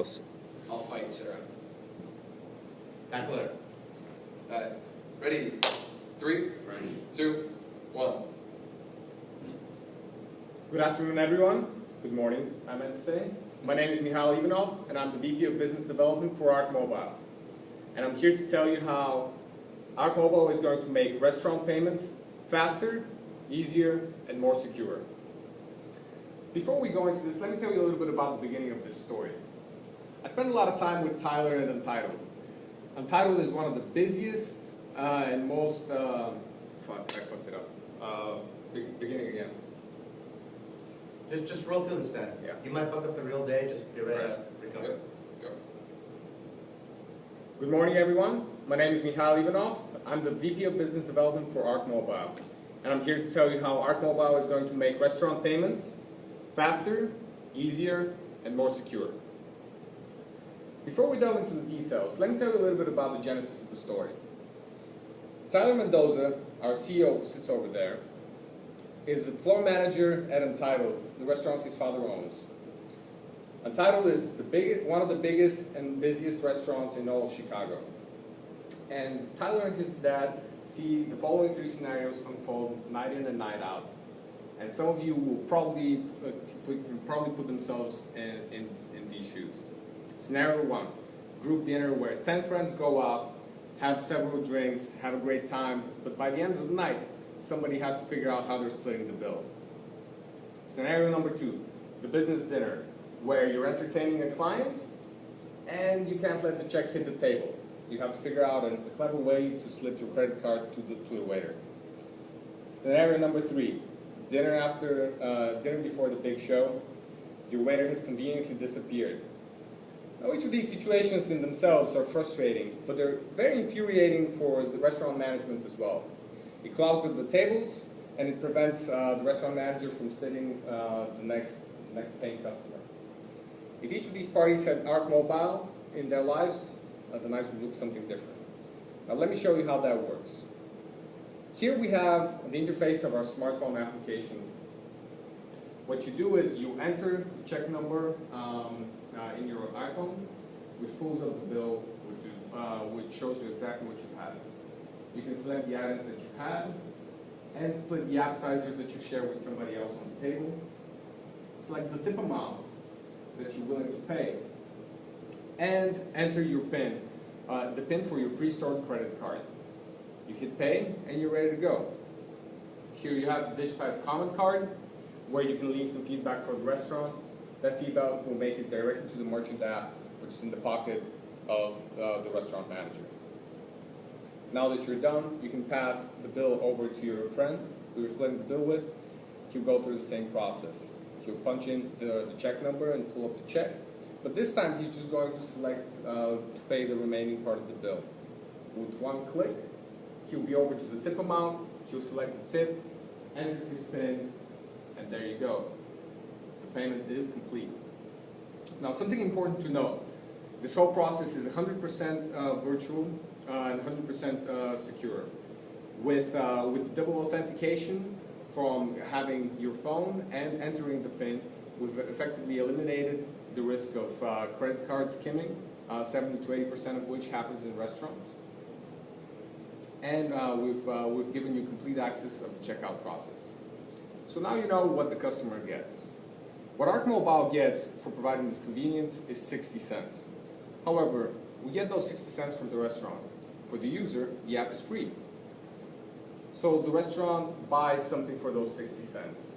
us. I'll fight Sarah. Tackle her. Ready? 3, 2, 1. Good afternoon, everyone. Good morning, I meant to say. My name is Michal Ivanov, and I'm the VP of Business Development for Arc Mobile. And I'm here to tell you how Arc Mobile is going to make restaurant payments faster, easier, and more secure. Before we go into this, let me tell you a little bit about the beginning of this story. I spent a lot of time with Tyler at Untitled. Untitled is one of the busiest and most, I fucked it up. Beginning again. Just roll through this then. Yeah. You might fuck up the real day, just get ready to recover. Go. Good morning, everyone. My name is Michal Ivanov. I'm the VP of Business Development for Arc Mobile. And I'm here to tell you how Arc Mobile is going to make restaurant payments faster, easier, and more secure. Before we delve into the details, let me tell you a little bit about the genesis of the story. Tyler Mendoza, our CEO who sits over there, is the floor manager at Untitled, the restaurant his father owns. Untitled is one of the biggest and busiest restaurants in all of Chicago. And Tyler and his dad see the following 3 scenarios unfold night in and night out. And some of you will probably put themselves in these shoes. Scenario 1, group dinner where 10 friends go out, have several drinks, have a great time, but by the end of the night, somebody has to figure out how they're splitting the bill. Scenario number 2, the business dinner, where you're entertaining a client and you can't let the check hit the table. You have to figure out a clever way to slip your credit card to the waiter. Scenario number 3, dinner before the big show, your waiter has conveniently disappeared. Now, each of these situations in themselves are frustrating, but they're very infuriating for the restaurant management as well. It clogs up the tables, and it prevents the restaurant manager from sitting the next paying customer. If each of these parties had Arc Mobile in their lives, the nights would look something different. Now let me show you how that works. Here we have the interface of our smartphone application. What you do is you enter the check number in your iPhone, which pulls up the bill, which shows you exactly what you've had. You can select the items that you had, and split the appetizers that you share with somebody else on the table. Select the tip amount that you're willing to pay, and enter your PIN, the PIN for your pre-stored credit card. You hit pay, and you're ready to go. Here you have the digitized comment card, where you can leave some feedback for the restaurant. That feedback will make it directly to the merchant app, which is in the pocket of the restaurant manager. Now that you're done, you can pass the bill over to your friend who you're splitting the bill with. He'll go through the same process. He'll punch in the check number and pull up the check. But this time, he's just going to select to pay the remaining part of the bill. With one click, he'll be over to the tip amount, he'll select the tip, enter his PIN, and there you go. The payment is complete. Now, something important to note. This whole process is 100% virtual and 100% secure. With double authentication from having your phone and entering the PIN, we've effectively eliminated the risk of credit card skimming, 70 to 80% of which happens in restaurants. And we've given you complete access of the checkout process. So now you know what the customer gets. What Arc Mobile gets for providing this convenience is 60 cents. However, we get those 60 cents from the restaurant. For the user, the app is free. So the restaurant buys something for those 60 cents.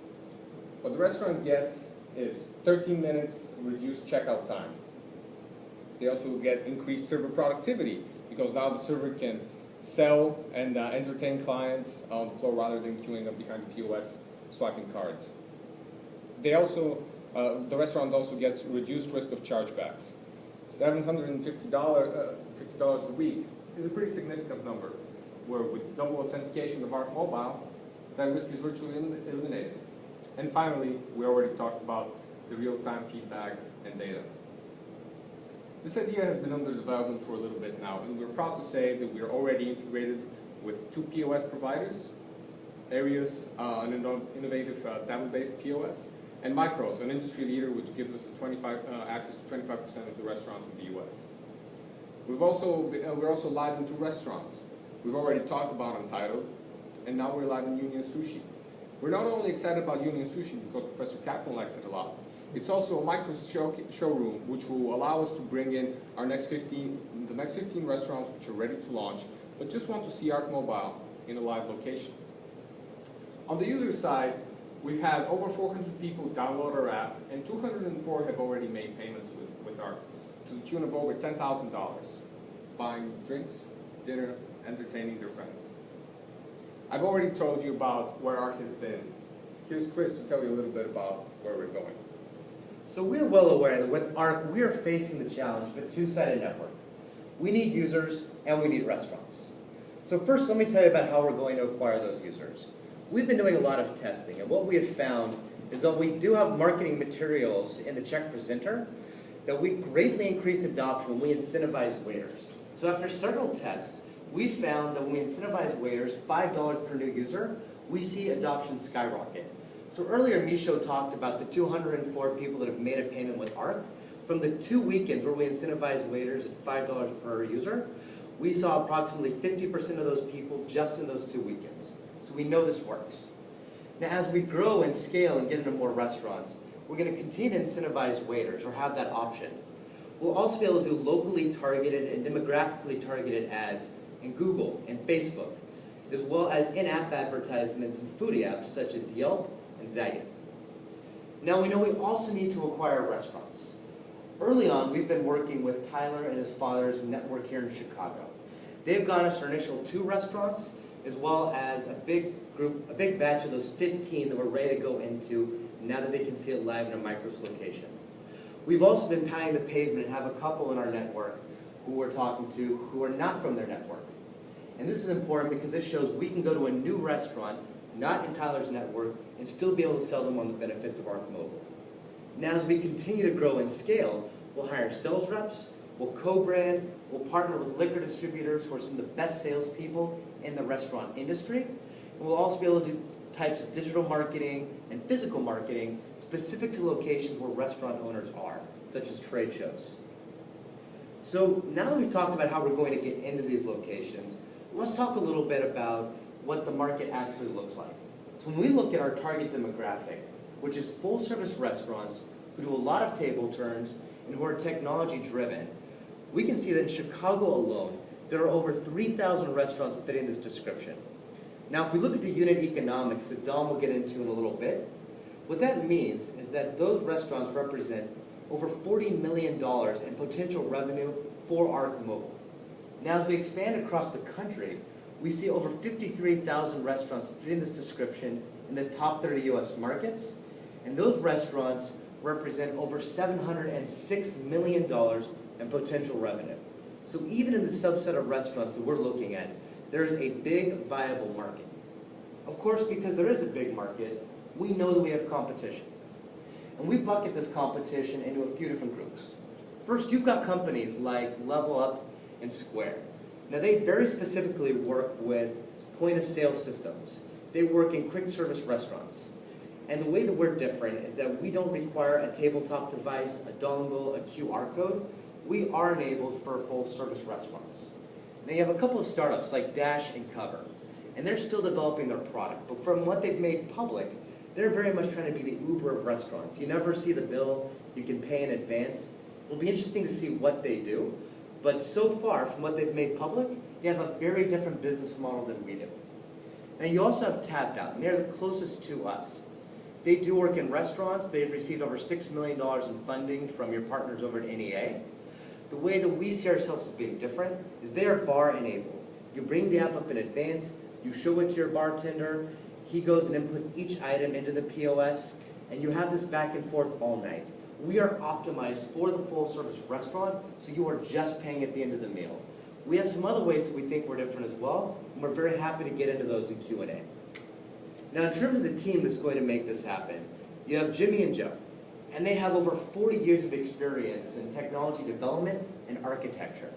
What the restaurant gets is 13 minutes reduced checkout time. They also get increased server productivity because now the server can sell and entertain clients on the floor rather than queuing up behind the POS swiping cards. They also, the restaurant also gets reduced risk of chargebacks. $750 a week is a pretty significant number, where with double authentication of Arc Mobile, that risk is virtually eliminated. And finally, we already talked about the real-time feedback and data. This idea has been under development for a little bit now, and we're proud to say that we are already integrated with 2 POS providers, Arius, an innovative tablet-based POS, and Micros, an industry leader which gives us access to 25% of the restaurants in the US. We're also live in 2 restaurants. We've already talked about Untitled, and now we're live in Union Sushi. We're not only excited about Union Sushi because Professor Kaplan likes it a lot, it's also a Micros showroom which will allow us to bring in the next 15 restaurants which are ready to launch, but just want to see Arc Mobile in a live location. On the user side, we've had over 400 people download our app, and 204 have already made payments with Arc to the tune of over $10,000, buying drinks, dinner, entertaining their friends. I've already told you about where Arc has been. Here's Chris to tell you a little bit about where we're going. So we're well aware that with ARC, we are facing the challenge of a two-sided network. We need users and we need restaurants. So first, let me tell you about how we're going to acquire those users. We've been doing a lot of testing, and what we have found is that we do have marketing materials in the check presenter that we greatly increase adoption when we incentivize waiters. So after several tests, we found that when we incentivize waiters $5 per new user, we see adoption skyrocket. So earlier, Michaud talked about the 204 people that have made a payment with ARC. From the 2 weekends where we incentivized waiters at $5 per user, we saw approximately 50% of those people just in those 2 weekends. So we know this works. Now, as we grow and scale and get into more restaurants, we're going to continue to incentivize waiters or have that option. We'll also be able to do locally targeted and demographically targeted ads in Google and Facebook, as well as in-app advertisements in foodie apps such as Yelp and Zagat. Now we know we also need to acquire restaurants. Early on, we've been working with Tyler and his father's network here in Chicago. They've got us our initial 2 restaurants, as well as a big batch of those 15 that we're ready to go into now that they can see it live in a Micros location. We've also been pounding the pavement and have a couple in our network who we're talking to who are not from their network. And this is important because this shows we can go to a new restaurant, not in Tyler's network, and still be able to sell them on the benefits of Arc Mobile. Now, as we continue to grow and scale, we'll hire sales reps, we'll co-brand, we'll partner with liquor distributors who are some of the best salespeople in the restaurant industry, and we'll also be able to do types of digital marketing and physical marketing specific to locations where restaurant owners are, such as trade shows. So now that we've talked about how we're going to get into these locations, let's talk a little bit about what the market actually looks like. So when we look at our target demographic, which is full-service restaurants who do a lot of table turns and who are technology-driven, we can see that in Chicago alone, there are over 3,000 restaurants fitting this description. Now, if we look at the unit economics that Dom will get into in a little bit, what that means is that those restaurants represent over $40 million in potential revenue for Arc Mobile. Now, as we expand across the country, we see over 53,000 restaurants fitting this description in the top 30 US markets, and those restaurants represent over $706 million in potential revenue. So even in the subset of restaurants that we're looking at, there is a big, viable market. Of course, because there is a big market, we know that we have competition. And we bucket this competition into a few different groups. First, you've got companies like Level Up and Square. Now, they very specifically work with point-of-sale systems. They work in quick-service restaurants. And the way that we're different is that we don't require a tabletop device, a dongle, a QR code. We are enabled for full-service restaurants. Now, you have a couple of startups like Dash and Cover, and they're still developing their product. But from what they've made public, they're very much trying to be the Uber of restaurants. You never see the bill. You can pay in advance. It'll be interesting to see what they do. But so far, from what they've made public, they have a very different business model than we do. And you also have TapOut, and they're the closest to us. They do work in restaurants. They've received over $6 million in funding from your partners over at NEA. The way that we see ourselves as being different is they are bar-enabled. You bring the app up in advance, you show it to your bartender, he goes and inputs each item into the POS, and you have this back and forth all night. We are optimized for the full-service restaurant, so you are just paying at the end of the meal. We have some other ways that we think we're different as well, and we're very happy to get into those in Q&A. Now, in terms of the team that's going to make this happen, you have Jimmy and Joe, and they have over 40 years of experience in technology development and architecture.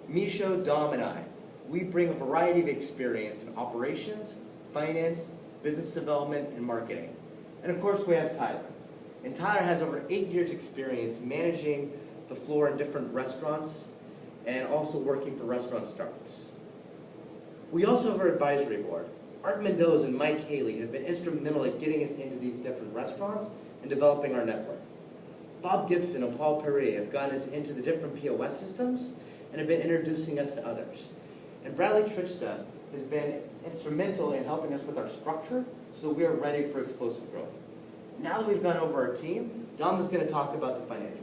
Michaud, Dom, and I, we bring a variety of experience in operations, finance, business development, and marketing. And of course, we have Tyler. And Tyler has over 8 years' experience managing the floor in different restaurants and also working for restaurant startups. We also have our advisory board. Art Mendoza and Mike Haley have been instrumental in getting us into these different restaurants and developing our network. Bob Gibson and Paul Perret have gotten us into the different POS systems and have been introducing us to others. And Bradley Trichta has been instrumental in helping us with our structure so we are ready for explosive growth. Now that we've gone over our team, Dom is going to talk about the financials.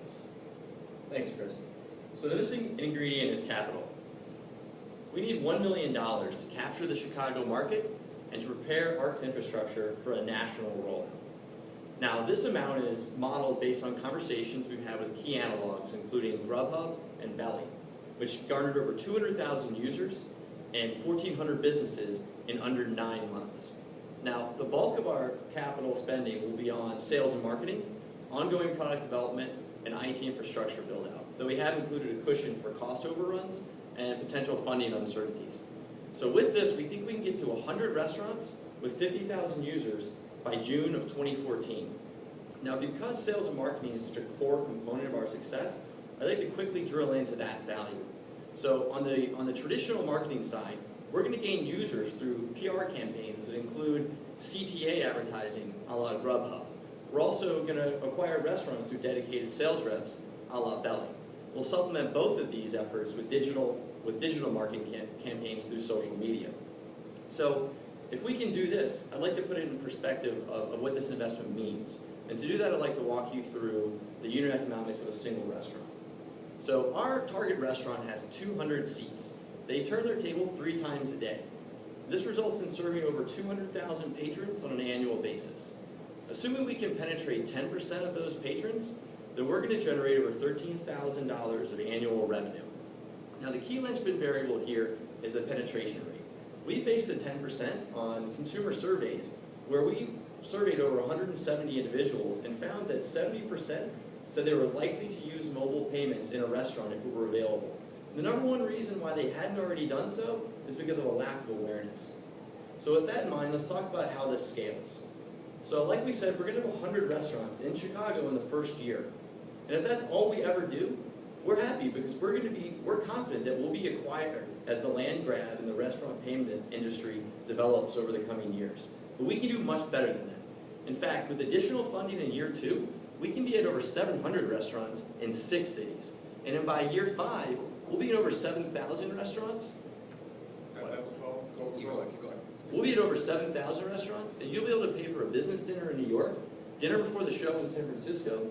Thanks, Chris. So the missing ingredient is capital. We need $1 million to capture the Chicago market and to prepare ARC's infrastructure for a national rollout. Now, this amount is modeled based on conversations we've had with key analogs, including Grubhub and Belly, which garnered over 200,000 users and 1,400 businesses in under 9 months. Now, the bulk of our capital spending will be on sales and marketing, ongoing product development, and IT infrastructure build-out, though we have included a cushion for cost overruns and potential funding uncertainties. So with this, we think we can get to 100 restaurants with 50,000 users by June of 2014. Now, because sales and marketing is such a core component of our success, I'd like to quickly drill into that value. So on the traditional marketing side, we're going to gain users through PR campaigns that include CTA advertising a la Grubhub. We're also going to acquire restaurants through dedicated sales reps a la Belly. We'll supplement both of these efforts with digital marketing campaigns through social media. So if we can do this, I'd like to put it in perspective of what this investment means. And to do that, I'd like to walk you through the unit economics of a single restaurant. So our target restaurant has 200 seats. They turn their table 3 times a day. This results in serving over 200,000 patrons on an annual basis. Assuming we can penetrate 10% of those patrons, then we're going to generate over $13,000 of annual revenue. Now, the key linchpin variable here is the penetration rate. We based the 10% on consumer surveys where we surveyed over 170 individuals and found that 70% said they were likely to use mobile payments in a restaurant if it were available. The number one reason why they hadn't already done so is because of a lack of awareness. So with that in mind, let's talk about how this scales. So like we said, we're going to have 100 restaurants in Chicago in the first year. And if that's all we ever do, we're happy because we're confident that we'll be acquired as the land grab in the restaurant payment industry develops over the coming years. But we can do much better than that. In fact, with additional funding in year 2, we can be at over 700 restaurants in 6 cities. And then by year 5, we'll be at over 7,000 restaurants. Keep going, keep going. We'll be at over 7,000 restaurants, and you'll be able to pay for a business dinner in New York, dinner before the show in San Francisco,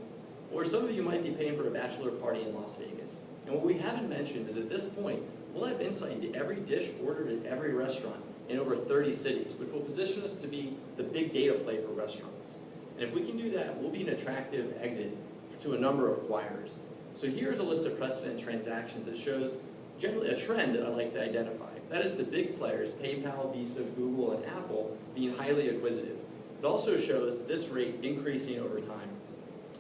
or some of you might be paying for a bachelor party in Las Vegas. And what we haven't mentioned is at this point, we'll have insight into every dish ordered at every restaurant in over 30 cities, which will position us to be the big data play for restaurants. And if we can do that, we'll be an attractive exit to a number of acquirers. So here's a list of precedent transactions that shows generally a trend that I like to identify. That is the big players, PayPal, Visa, Google, and Apple, being highly acquisitive. It also shows this rate increasing over time.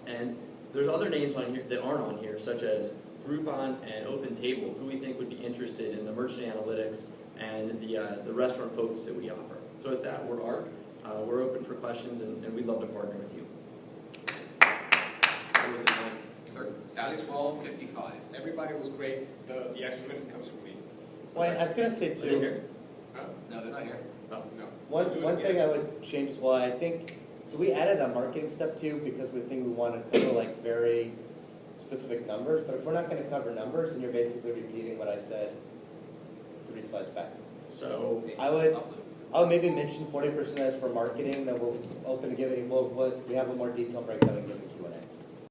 And there's other names on here that aren't on here, such as Groupon and OpenTable, who we think would be interested in the merchant analytics and the restaurant focus that we offer. So with that, we're ARC. We're open for questions, and we'd love to partner with you. What was it, Alex 12:55. Everybody was great. The extra minute comes from me. Well, I was going to say Are they too, here? No, they're not here. Oh. No. one thing I would change as well, I think, so we added a marketing step too because we think we want to cover like very specific numbers, but if we're not going to cover numbers, then you're basically repeating what I said 3 slides back. So I would maybe mention 40% as for marketing, then we'll open to giving, we have a more detailed breakdown and give the Q&A.